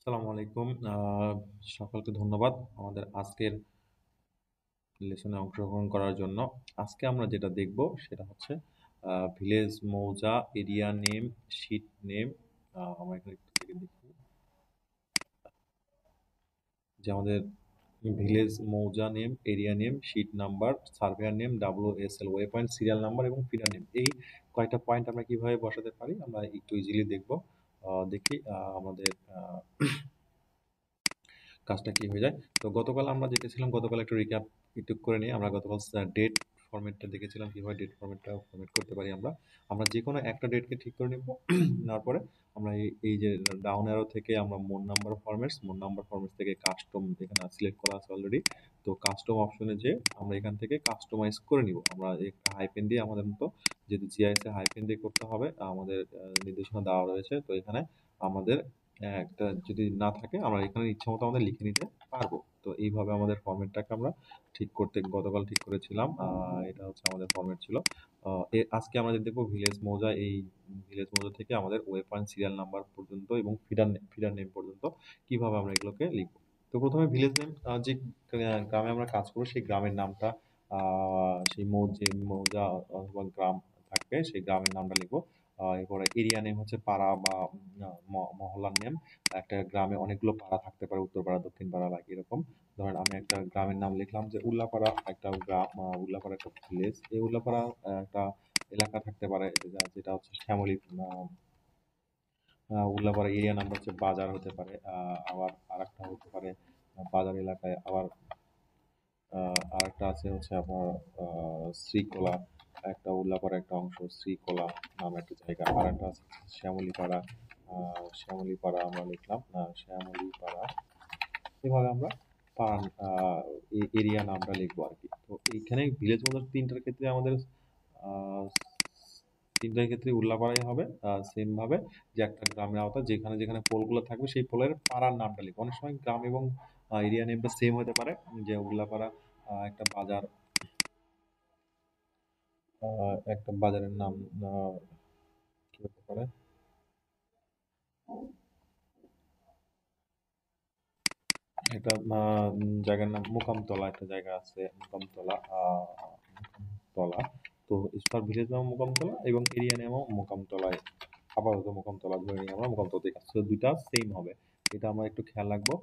আসসালামু আলাইকুম। সকলকে ধন্যবাদ আমাদের আজকের লেসনে অংশগ্রহণ করার জন্য। আজকে আমরা যেটা দেখব সেটা হচ্ছে ভিলেজ, মৌজা, এরিয়া নেম, শীট নেম। আমরা এখানে একটু থেকে দেখি যে আমাদের ভিলেজ, মৌজা name, area name, sheet number, surveyor name, WSL way point, serial number এবং ফিডার নেম। এই কয়টা পয়েন্ট আমরা কিভাবে বসাতে পারি আমরা একটু ইজিলি দেখব। দেখি আমাদের কাজটা কি হয়ে যায়। তো গতকাল আমরা দেখেছিলাম, গতকাল একটু রিক্যাপ একটু করে নিই। আমরা গতকাল ডেট ফরম্যাটটা দেখেছিলাম, কিভাবে ডেট ফরম্যাটটা ফরম্যাট করতে পারি। আমরা যে কোনো একটা ডেটকে ঠিক করে নিব। নেওয়ার পরে আমরা এই যে ডাউন অ্যারো থেকে আমরা মোড নাম্বার ফরম্যাটস থেকে কাস্টম এখানে সিলেক্ট করা আছে অলরেডি। তো কাস্টম অপশনে যে আমরা এখান থেকে কাস্টমাইজ করে নিব। আমরা একটা হাইপেন দিয়ে আমাদের মতো, যেহেতু জিআইএস এ হাইপেন দিয়ে করতে হবে, আমাদের নির্দেশনা দেওয়া রয়েছে। তো এখানে আমাদের একটা যদি না থাকে আমরা এখানে ইচ্ছা মতো আমাদের লিখে নিতে পারবো। তো এইভাবে আমাদের ফরম্যাটটাকে আমরা ঠিক করতে গতকাল ঠিক করেছিলাম। এটা হচ্ছে আমাদের ফরম্যাট ছিল। আজকে আমরা যে দেখবো ভিলেজ মৌজা, এই ভিলেজ মৌজা থেকে আমাদের ওয়ে পয়েন্ট, সিরিয়াল নাম্বার পর্যন্ত এবং ফিডার নেম পর্যন্ত কিভাবে আমরা এগুলোকে লিখবো। তো প্রথমে ভিলেজ নেম, যে গ্রামে আমরা কাজ করবো সেই গ্রামের নামটা, সেই যে মৌজা অথবা গ্রাম থাকবে সেই গ্রামের নামটা লিখবো। এরপরে এরিয়া নেম হচ্ছে পাড়া বা মহল্লার নেম। একটা গ্রামে অনেকগুলো পাড়া থাকতে পারে, উত্তরপাড়া, দক্ষিণ পাড়া বা এরকম। ধরেন আমি একটা গ্রামের নাম লিখলাম যে উল্লাপাড়া, একটা গ্রাম, উল্লাপাড়া একটা ভিলেজ। এই উল্লাপাড়া একটা এলাকা থাকতে পারে, যেটা হচ্ছে শ্যামলী। উল্লাপাড়া এরিয়া নাম্বার হচ্ছে বাজার হতে পারে। আবার আরেকটা হতে পারে বাজার এলাকায়। আবার আরেকটা আছে হচ্ছে আপনার শ্রীকোলা, একটা উল্লাপাড়া একটা অংশ শ্রীকোলা নামে একটা জায়গা। আর একটা আছে শ্যামলীপাড়া। শ্যামলীপাড়া আমরা লিখলাম, শ্যামলীপাড়া। এভাবে আমরা পাড়া এরিয়া নামটা লিখবো আর কি। তো এইখানে ভিলেজ মডেল তিনটার ক্ষেত্রে আমাদের আহ, তিনটার ক্ষেত্রে উল্লাপাড়াই হবে। সেম ভাবে যে একটা গ্রামের আওতা যেখানে যেখানে পোলগুলো থাকবে সেই পোলের পাড়ার নামটা লিখবো। অনেক সময় গ্রাম এবং এরিয়া নেমটা সেম হতে পারে। যে উল্লাপাড়া একটা বাজার, একটা বাজারের নাম কি হতে পারে, একটা জায়গার নাম মোকামতলা, একটা জায়গা আছে মোকামতলা। মোকামতলা। তো স্টার ভিলেজ নাম মোকামতলা এবং এরিয়া নেমও মোকামতলায়। আপাতত মোকামতলা ধরে নিই আমরা, মোকামতলা কাছে দুইটা সেম হবে। এটা আমরা একটু খেয়াল রাখবো।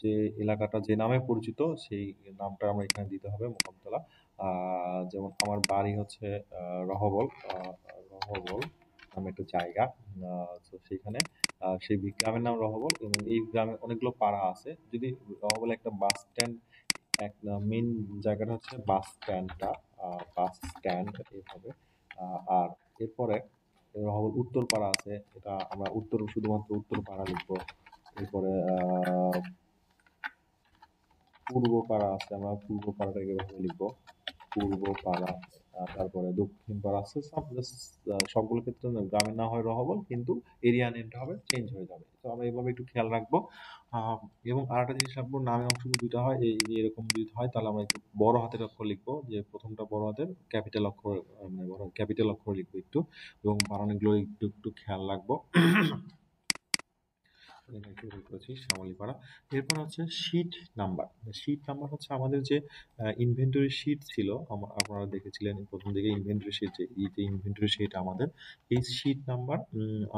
যে এলাকাটা যে নামে পরিচিত সেই নামটা আমরা এখানে দিতে হবে, মোকামতলা। যেমন আমার বাড়ি হচ্ছে রহবল। রহবল নামে একটা জায়গা। তো সেইখানে সেই গ্রামের নাম রহবল এবং এই গ্রামে অনেকগুলো পাড়া আছে। যদি রহবল একটা বাস স্ট্যান্ড, এক মেইন জায়গাটা হচ্ছে বাস স্ট্যান্ডটা, বাস স্ট্যান্ড এইভাবে। আর এরপরে রহবল উত্তরপাড়া আছে, এটা আমরা শুধুমাত্র উত্তরপাড়া লিখবো। এরপরে পূর্বপাড়া আছে, আমরা পূর্বপাড়াটাকে এভাবে লিখবো, পূর্বপাড়া। তারপরে দক্ষিণ পাড়া আছে। সবগুলো ক্ষেত্রে গ্রামের নাম হয় রহবল, কিন্তু এরিয়া নেমটা হবে চেঞ্জ হয়ে যাবে। তো আমরা এইভাবে একটু খেয়াল রাখবো। আহ, এবং আরেকটা জিনিস রাখবো, নামের অংশগুলো দুইটা হয়, এই যে এরকম যদি হয় তাহলে আমরা একটু বড় হাতের অক্ষর লিখবো। যে প্রথমটা বড় হাতের ক্যাপিটাল অক্ষর, মানে বড় ক্যাপিটাল অক্ষর লিখবো একটু। এবং বানানগুলো একটু একটু খেয়াল রাখবো। এখানে শুরু করেছি শ্যামলীপাড়া। এরপর হচ্ছে শীট নাম্বার। শীট নাম্বার হচ্ছে আমাদের যে ইনভেন্টরি শীট ছিল, আপনারা দেখেছিলেন প্রথম দিকে ইনভেন্টরি শীট, যে এই যে ইনভেন্টরি শীট আমাদের, এই শীট নাম্বার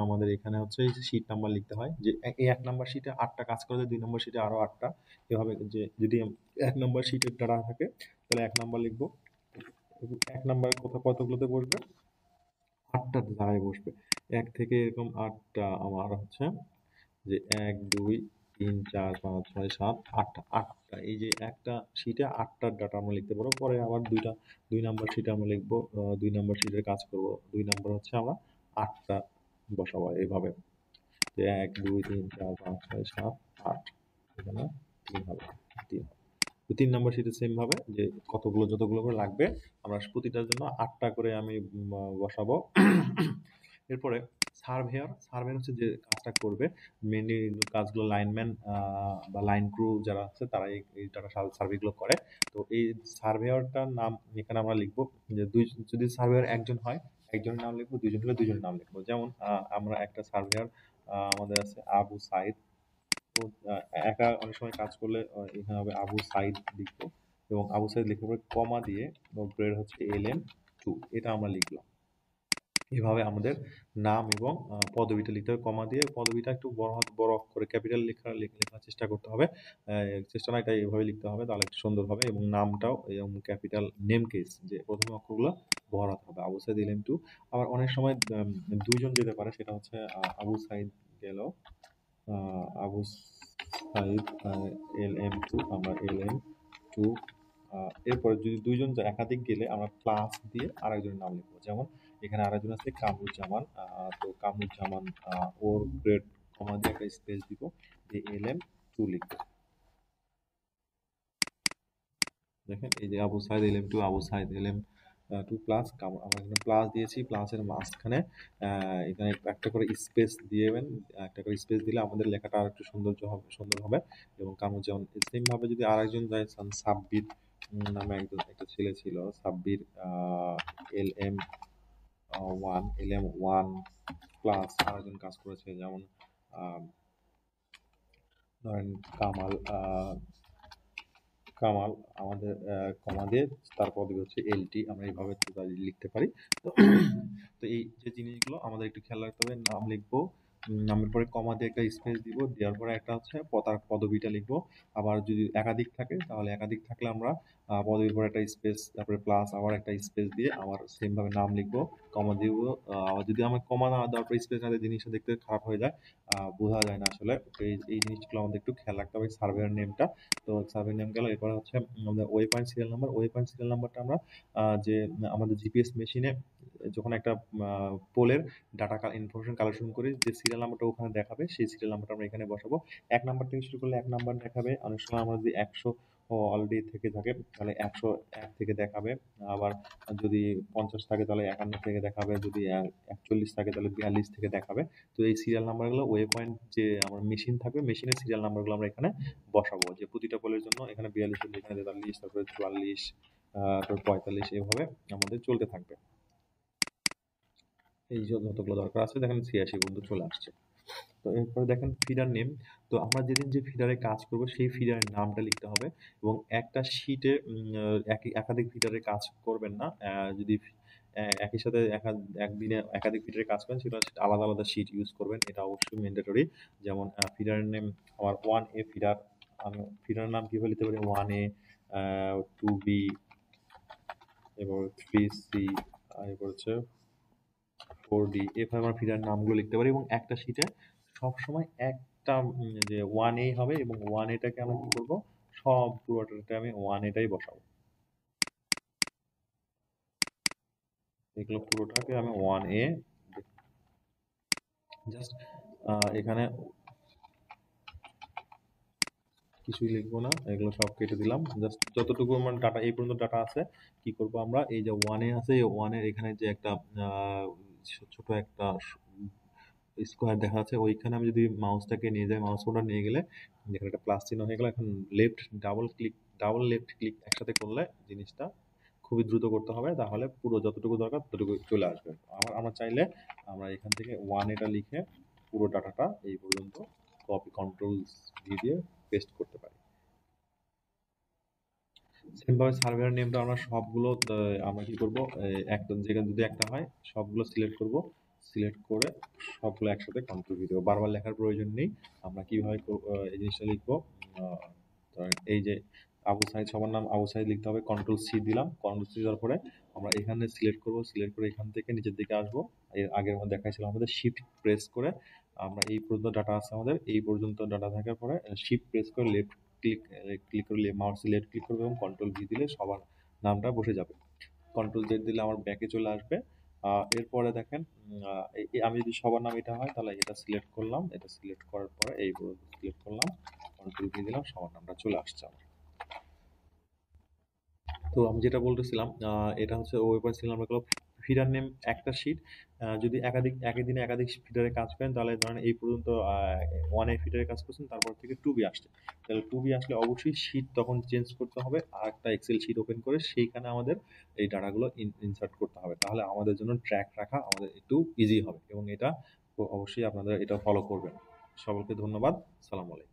আমাদের এখানে হচ্ছে এই যে শীট নাম্বার লিখতে হয়। যে এই এক নাম্বার শীটে 8টা কাজ করে, দুই নম্বর শীটে আরো 8টা। এভাবে যে যদি এক নম্বর শীটের ডাটা থাকে তাহলে এক নাম্বার লিখবো। এবং এক নাম্বার কতগুলোতে বসবে? 8টা জায়গায় বসবে। এক থেকে এরকম 8টা আমার হচ্ছে, যে 1 2 3 4 5 6 7 8টা এই যে একটা শীটে 8টার ডাটা আমরা লিখতে পারবো। পরে আবার দুই নাম্বার শীটে আমরা লিখবো, 2 নাম্বার শীটের কাজ করব। 2 নাম্বার হচ্ছে আমরা 8টা বসাবো এইভাবে, যে 1 2 3 4 5 6 7 8। এখানে 3 হবে, 3। তো 3 নাম্বার শীটে সেম ভাবে যে যতগুলো করে লাগবে আমরা প্রতিটার জন্য 8টা করে আমি বসাবো। এরপরে সার্ভেয়ার হচ্ছে যে কাজটা করবে, মেনলি কাজগুলো লাইনম্যান বা লাইন ক্রু যারা আছে তারা এই টাকা সার্ভেগুলো করে। তো এই সার্ভেয়ারটার নাম এখানে আমরা লিখবো। যে যদি সার্ভেয়ার একজন হয় একজনের নাম লিখবো, দুইজন হলে দুইজনের নাম লিখবো। যেমন আমরা একটা সার্ভেয়ার আমাদের আছে আবু সাইদ। তো একা অনেক সময় কাজ করলে এখানে হবে আবু সাইদ লিখবো, এবং আবু সাইদ লেখার পরে কমা দিয়ে গ্রেড হচ্ছে LM2, এটা আমরা লিখলাম। এভাবে আমাদের নাম এবং পদবিটা লিখতে হবে, কমা দিয়ে পদবিটা একটু বড় অক্ষরে ক্যাপিটাল লেখার চেষ্টা করতে হবে। চেষ্টা না, এটা এভাবে লিখতে হবে, তাহলে একটু সুন্দর হবে। এবং নামটাও এবং ক্যাপিটাল নেম কেস, যে প্রথম অক্ষরগুলো বড়াতে হবে। আবু সাইদ LM2। আবার অনেক সময় দুইজন যেতে পারে, সেটা হচ্ছে আবু সাইদ গেল, আবু সাইদ LM2, আমরা LM2। এরপরে যদি দুইজন একাধিক গেলে আমরা প্লাস দিয়ে আরেকজনের নাম লিখবো। যেমন এখানে আরেকজন আছে কামরুজ্জামান, তো কামরুজ্জামান, ওর গ্রেড কমা দিয়ে একটা স্পেস দিব, দিয়ে LM2 লিখবো। দেখেন এই যে Abu Saeed LM2, Abu Saeed LM2 plus, আমরা এখানে প্লাস দিয়েছি, প্লাসের মাঝখানে এখানে একটা করে স্পেস দিবেন। একটা করে স্পেস দিলে আমাদের লেখাটা আর একটু সুন্দর হবে। এবং কামরুজ্জামান সেম ভাবে যদি আরেকজন যায়, সাব্বির নামে একটা ছেলে ছিল, সাব্বির LM1 প্লাস আরেকজন কাজ করেছে, যেমন ধরেন কামাল, আমাদের কমা দিয়ে তার পদবি হচ্ছে LT, আমরা এইভাবে লিখতে পারি। তো তো এই যে জিনিসগুলো আমাদের একটু খেয়াল রাখতে হবে। নাম লিখবো, নামের পরে কমা দিয়ে একটা স্পেস দিব, দেওয়ার পরে একটা হচ্ছে তার পদবিটা লিখবো। আবার যদি একাধিক থাকে, তাহলে একাধিক থাকলে আমরা পদবির পরে একটা স্পেস, তারপরে প্লাস আবার একটা স্পেস দিয়ে আবার সেম ভাবে নাম লিখবো, কমা দিব। আবার যদি আমরা কমা না দেওয়ার পর স্পেস না দিয়ে, জিনিসটা দেখতে খারাপ হয়ে যায়, বোঝা যায় না আসলে। তো এই জিনিসগুলো আমাদের একটু খেয়াল রাখতে হবে। সার্ভেয়ার নেমটা, তো সার্ভে নেম গেল। এরপরে হচ্ছে আমাদের way point serial number. Way point serial নাম্বারটা আমরা যে আমাদের জিপিএস মেশিনে যখন একটা পোলের ডাটা ইনফরমেশন কালেকশন করি, যে সিরিয়াল নাম্বারটা ওখানে দেখাবে, সেই সিরিয়াল নাম্বারটা আমরা এখানে বসাবো। 1 নাম্বার থেকে শুরু করলে 1 নাম্বার দেখাবে। অনেক সময় আমরা যদি 100 অলরেডি থেকে থাকে, তাহলে 101 থেকে দেখাবে। আবার যদি 50 থাকে, তাহলে 51 থেকে দেখাবে। যদি 41 থাকে, তাহলে 42 থেকে দেখাবে। তো এই সিরিয়াল নাম্বারগুলো ওয়ে পয়েন্ট, যে আমার মেশিন থাকবে, মেশিনের সিরিয়াল নাম্বারগুলো আমরা এখানে বসাবো, যে প্রতিটা পোলের জন্য এখানে 42 হলে এখানে 43, তারপরে 44, তারপর 45, এভাবে আমাদের চলতে থাকবে। এই যতগুলো দরকার আছে, দেখেন 86 পর্যন্ত চলে আসছে। তো এরপরে দেখেন ফিডার নেম। তো আমরা যেদিন যে ফিডারে কাজ করব, সেই ফিডারের নামটা লিখতে হবে। এবং একটা শিটে একাধিক ফিডারে কাজ করবেন না। যদি একই সাথে একদিনে একাধিক ফিডারে কাজ করেন, সেটা আলাদা আলাদা শিট ইউজ করবেন, এটা অবশ্যই ম্যান্ডেটরি। যেমন ফিডারের নেম আমার 1A ফিডার, আমি ফিডারের নাম কীভাবে লিখতে পারি, 1A, 2B, এবার 3C, এরপর হচ্ছে 4D, এভাবে আমরা ফিডার নামগুলো লিখতে পারি। এবং একটা শিটে সবসময় একটা যে 1A হবে, এবং 1A-টাকে আমরা কি করবো, সব পুরোটাতে আমি 1A-টাই বসাবো। এগুলো পুরোটাকে আমি 1A, জাস্ট এখানে কিছুই লিখবো না, এগুলো সব কেটে দিলাম। জাস্ট যতটুকু আমার ডাটা, এই পর্যন্ত ডাটা আছে, কি করব আমরা, এই যে 1A আছে, এই 1-এর এখানে যে একটা ছোট একটা স্কোয়ার দেখা যাচ্ছে, ওইখানে আমি যদি মাউসটাকে নিয়ে যাই, মাউস বোর্ডটা নিয়ে গেলে যেখানে একটা প্লাস চিহ্ন হয়ে গেল। এখন ডাবল লেফট ক্লিক একসাথে করলে জিনিসটা খুবই দ্রুত করতে হবে, তাহলে পুরো যতটুকু দরকার ততটুকু চলে আসবে। আমরা চাইলে আমরা এখান থেকে 1A-টা লিখে পুরো ডাটাটা এই পর্যন্ত কপি, কন্ট্রোল দিয়ে পেস্ট করতে পারি। সেমভাবে সার্ভার নেমটা আমরা সবগুলো আমরা কি করব, একটা জায়গায় যদি একটা হয়, সবগুলো সিলেক্ট করব, সিলেক্ট করে সবগুলো একসাথে কন্ট্রোল ভিডিও, বারবার লেখার প্রয়োজন নেই। আমরা কিভাবে এই জিনিসটা লিখবো, এই যে আবু সাইদ, সবার নাম আবু সাইদ লিখতে হবে, কন্ট্রোল সি দিলাম। কন্ট্রোল সি দেওয়ার পরে আমরা এখানে সিলেক্ট করব, সিলেক্ট করে এখান থেকে নিচের দিকে আসবো। এর আগের মধ্যে দেখাইছিলাম আমাদের শিফট প্রেস করে আমরা এই পর্যন্ত ডাটা আছে আমাদের, এই পর্যন্ত ডাটা থাকার পরে শিফট প্রেস করে লেফট ক্লিক করলে, মাউসে লেফট ক্লিক করবে এবং কন্ট্রোল ভি দিলে সবার নামটা বসে যাবে। কন্ট্রোল জেড দিলে আমার ব্যাকে চলে আসবে। এরপরে দেখেন, আমি যদি সবার নাম এটা হয়, তাহলে এটা সিলেক্ট করলাম, এটা সিলেক্ট করার পরে এই সিলেক্ট করলাম, কন্ট্রোল ভি দিলাম, সবার নামটা চলে আসছে আমার। তো আমি যেটা বলতেছিলাম, এটা হচ্ছে ওয়েবার সিরিয়াল নাম্বার গুলো। ফিডার নেম একটা শিট, যদি একই দিনে একাধিক ফিডারে কাজ করেন, তাহলে ধরেন এই পর্যন্ত 1A ফিডারে কাজ করছেন, তারপর থেকে 2B আসছে, তাহলে 2B আসলে অবশ্যই শিট তখন চেঞ্জ করতে হবে, আর একটা এক্সেল শিট ওপেন করে সেইখানে আমাদের এই ডাটাগুলো ইনসার্ট করতে হবে। তাহলে আমাদের জন্য ট্র্যাক রাখা আমাদের একটু ইজি হবে, এবং এটা অবশ্যই আপনারা এটা ফলো করবেন। সকলকে ধন্যবাদ। সালাম আলাইকুম।